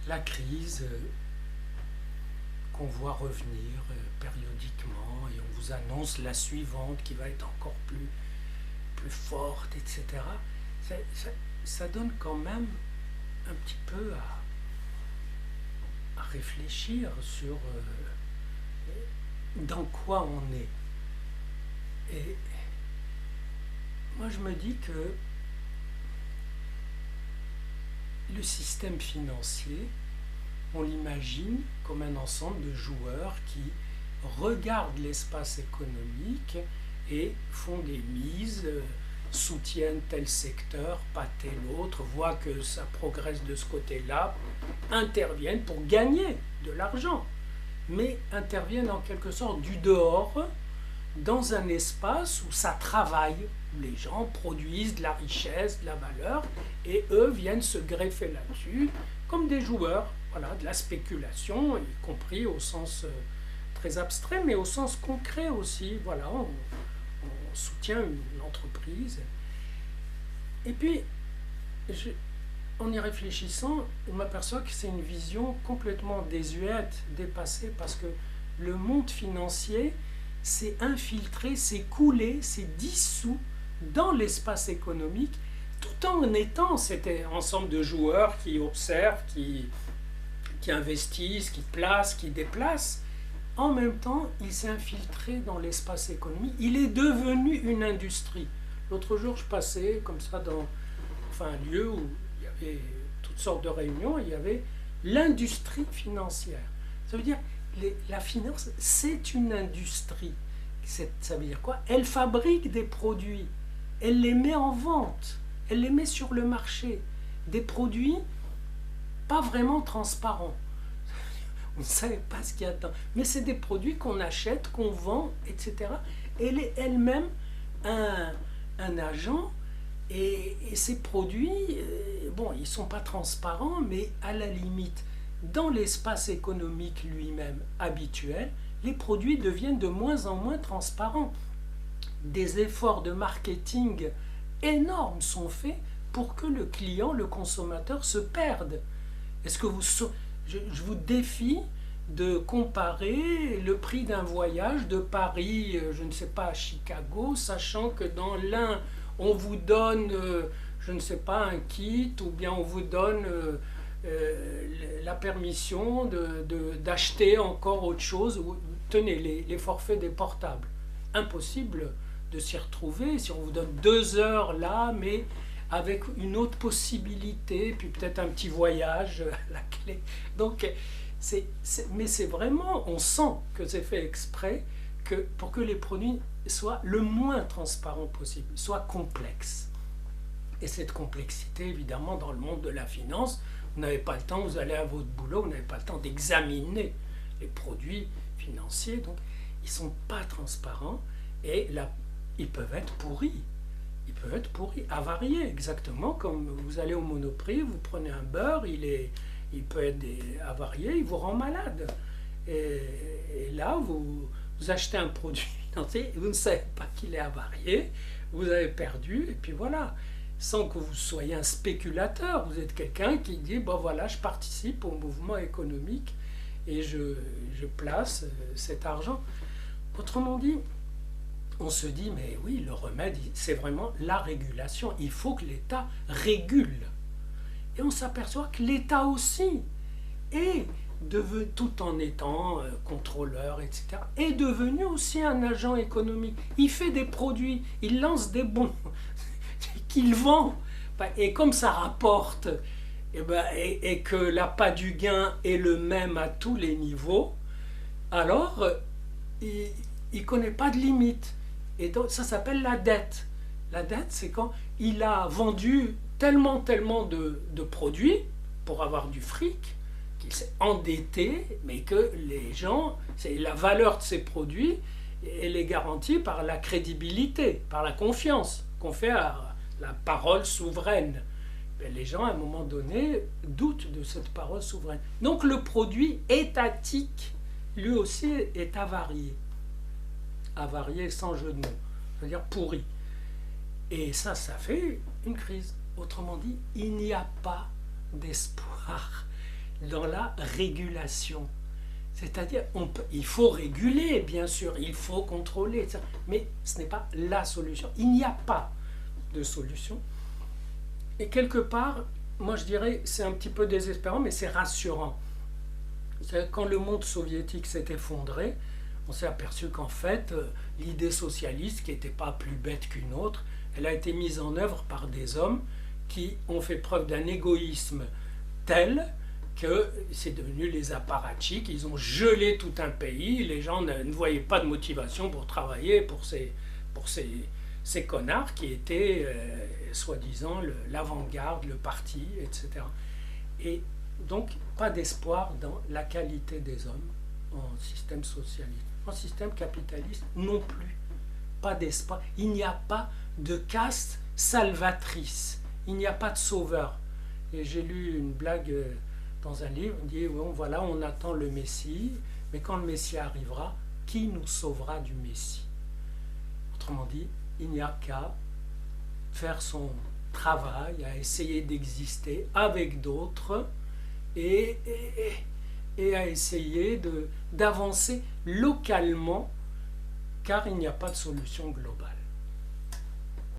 la crise qu'on voit revenir périodiquement et on vous annonce la suivante qui va être encore plus forte, etc. Ça, ça donne quand même un petit peu à réfléchir sur dans quoi on est. Et moi je me dis que le système financier, on l'imagine comme un ensemble de joueurs qui regardent l'espace économique et font des mises, soutiennent tel secteur, pas tel autre, voient que ça progresse de ce côté-là, interviennent pour gagner de l'argent, mais interviennent en quelque sorte du dehors, dans un espace où ça travaille, où les gens produisent de la richesse, de la valeur, et eux viennent se greffer là-dessus comme des joueurs, voilà, de la spéculation, y compris au sens très abstrait, mais au sens concret aussi. Voilà, on soutient une entreprise. Et puis, en y réfléchissant, on m'aperçoit que c'est une vision complètement désuète, dépassée, parce que le monde financier s'est infiltré, s'est coulé, s'est dissous dans l'espace économique, tout en étant cet ensemble de joueurs qui observent, qui investissent, qui placent, qui déplacent. En même temps, il s'est infiltré dans l'espace économique. Il est devenu une industrie. L'autre jour, je passais comme ça dans un lieu où il y avait toutes sortes de réunions, il y avait l'industrie financière. Ça veut dire la finance, c'est une industrie. Ça veut dire quoi? Elle fabrique des produits, elle les met en vente, elle les met sur le marché. Des produits pas vraiment transparents. On ne savait pas ce qu'il y a dedans. Mais c'est des produits qu'on achète, qu'on vend, etc. Elle est elle-même un agent. Et ces produits, bon, ils ne sont pas transparents, mais à la limite, dans l'espace économique lui-même habituel, les produits deviennent de moins en moins transparents. Des efforts de marketing énormes sont faits pour que le client, le consommateur, se perde. Est-ce que je vous défie de comparer le prix d'un voyage de Paris, je ne sais pas, à Chicago, sachant que dans l'un, on vous donne, je ne sais pas, un kit, ou bien on vous donne la permission d'acheter encore autre chose. Tenez, les forfaits des portables. Impossible de s'y retrouver si on vous donne 2 heures là, mais avec une autre possibilité, puis peut-être un petit voyage à la clé. Donc, mais c'est vraiment, on sent que c'est fait exprès pour que les produits soient le moins transparents possible, soient complexes. Et cette complexité, évidemment, dans le monde de la finance, vous n'avez pas le temps, vous allez à votre boulot, vous n'avez pas le temps d'examiner les produits financiers, donc ils ne sont pas transparents et là, ils peuvent être pourris. Ils peuvent être pourris, avariés, exactement comme vous allez au Monoprix, vous prenez un beurre, il peut être avarié, il vous rend malade. Et là, vous achetez un produit financier, vous ne savez pas qu'il est avarié, vous avez perdu, et puis voilà. Sans que vous soyez un spéculateur, vous êtes quelqu'un qui dit, bon voilà, je participe au mouvement économique et je place cet argent. Autrement dit, on se dit, mais oui, le remède, c'est vraiment la régulation. Il faut que l'État régule. Et on s'aperçoit que l'État aussi est devenu, tout en étant contrôleur, etc., est devenu aussi un agent économique. Il fait des produits, il lance des bons qu'il vend. Et comme ça rapporte, et que l'appât du gain est le même à tous les niveaux, alors il ne connaît pas de limite. Et donc ça s'appelle la dette. La dette, c'est quand il a vendu tellement de produits pour avoir du fric, qu'il s'est endetté, mais que les gens, c'est la valeur de ces produits, elle est garantie par la crédibilité, par la confiance qu'on fait à la parole souveraine. Mais les gens, à un moment donné, doutent de cette parole souveraine. Donc le produit étatique, lui aussi, est avarié. Avarié sans jeu de mots, c'est-à-dire pourri. Et ça fait une crise. Autrement dit, il n'y a pas d'espoir. dans la régulation. C'est-à-dire, il faut réguler, bien sûr, il faut contrôler, etc. Mais ce n'est pas la solution. Il n'y a pas de solution. Et quelque part, moi je dirais, c'est un petit peu désespérant, mais c'est rassurant. Quand le monde soviétique s'est effondré, on s'est aperçu qu'en fait, l'idée socialiste, qui n'était pas plus bête qu'une autre, elle a été mise en œuvre par des hommes qui ont fait preuve d'un égoïsme tel que c'est devenu les apparatchiks. Ils ont gelé tout un pays. Les gens ne voyaient pas de motivation pour travailler pour ces connards qui étaient, soi-disant, l'avant-garde, le parti, etc. Et donc, pas d'espoir dans la qualité des hommes en système socialiste. En système capitaliste, non plus. Pas d'espoir. Il n'y a pas de caste salvatrice. Il n'y a pas de sauveur. Et j'ai lu une blague dans un livre, on dit, bon, voilà, on attend le Messie, mais quand le Messie arrivera, qui nous sauvera du Messie? Autrement dit, il n'y a qu'à faire son travail, à essayer d'exister avec d'autres et à essayer d'avancer localement, car il n'y a pas de solution globale.